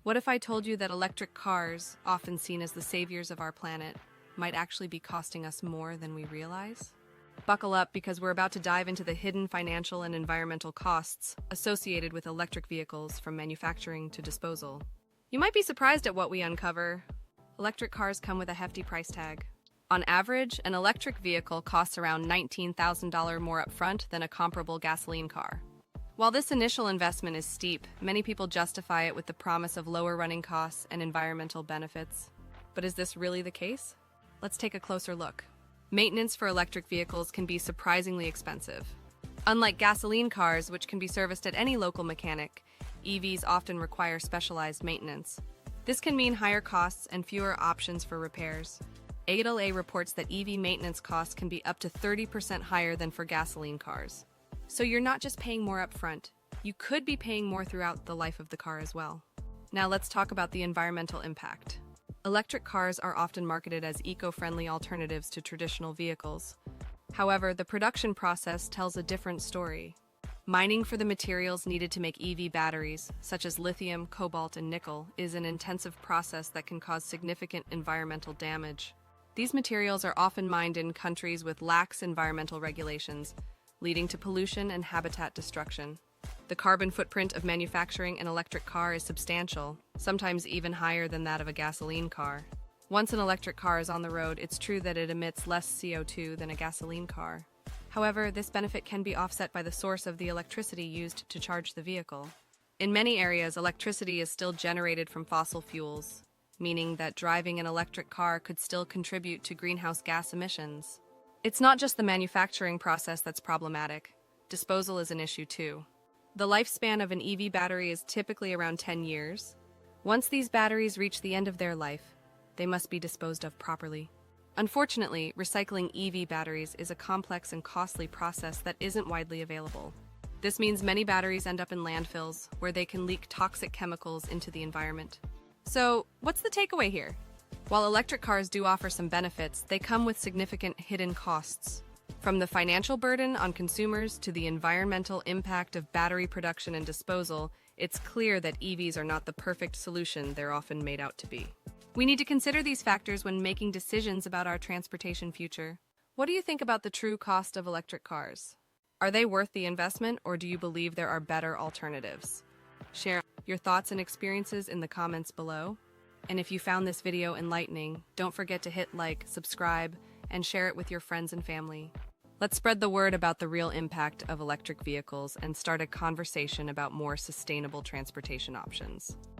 What if I told you that electric cars, often seen as the saviors of our planet, might actually be costing us more than we realize? Buckle up because we're about to dive into the hidden financial and environmental costs associated with electric vehicles from manufacturing to disposal. You might be surprised at what we uncover. Electric cars come with a hefty price tag. On average, an electric vehicle costs around $19,000 more upfront than a comparable gasoline car. While this initial investment is steep, many people justify it with the promise of lower running costs and environmental benefits. But is this really the case? Let's take a closer look. Maintenance for electric vehicles can be surprisingly expensive. Unlike gasoline cars, which can be serviced at any local mechanic, EVs often require specialized maintenance. This can mean higher costs and fewer options for repairs. AAA reports that EV maintenance costs can be up to 30% higher than for gasoline cars. So you're not just paying more upfront, you could be paying more throughout the life of the car as well. Now let's talk about the environmental impact. Electric cars are often marketed as eco-friendly alternatives to traditional vehicles. However, the production process tells a different story. Mining for the materials needed to make EV batteries, such as lithium, cobalt, and nickel, is an intensive process that can cause significant environmental damage. These materials are often mined in countries with lax environmental regulations, leading to pollution and habitat destruction. The carbon footprint of manufacturing an electric car is substantial, sometimes even higher than that of a gasoline car. Once an electric car is on the road, it's true that it emits less CO2 than a gasoline car. However, this benefit can be offset by the source of the electricity used to charge the vehicle. In many areas, electricity is still generated from fossil fuels, meaning that driving an electric car could still contribute to greenhouse gas emissions. It's not just the manufacturing process that's problematic. Disposal is an issue too. The lifespan of an EV battery is typically around 10 years. Once these batteries reach the end of their life, they must be disposed of properly. Unfortunately, recycling EV batteries is a complex and costly process that isn't widely available. This means many batteries end up in landfills, where they can leak toxic chemicals into the environment. So, what's the takeaway here? While electric cars do offer some benefits, they come with significant hidden costs. From the financial burden on consumers to the environmental impact of battery production and disposal, it's clear that EVs are not the perfect solution they're often made out to be. We need to consider these factors when making decisions about our transportation future. What do you think about the true cost of electric cars? Are they worth the investment, or do you believe there are better alternatives? Share your thoughts and experiences in the comments below. And if you found this video enlightening, don't forget to hit like, subscribe, and share it with your friends and family. Let's spread the word about the real impact of electric vehicles and start a conversation about more sustainable transportation options.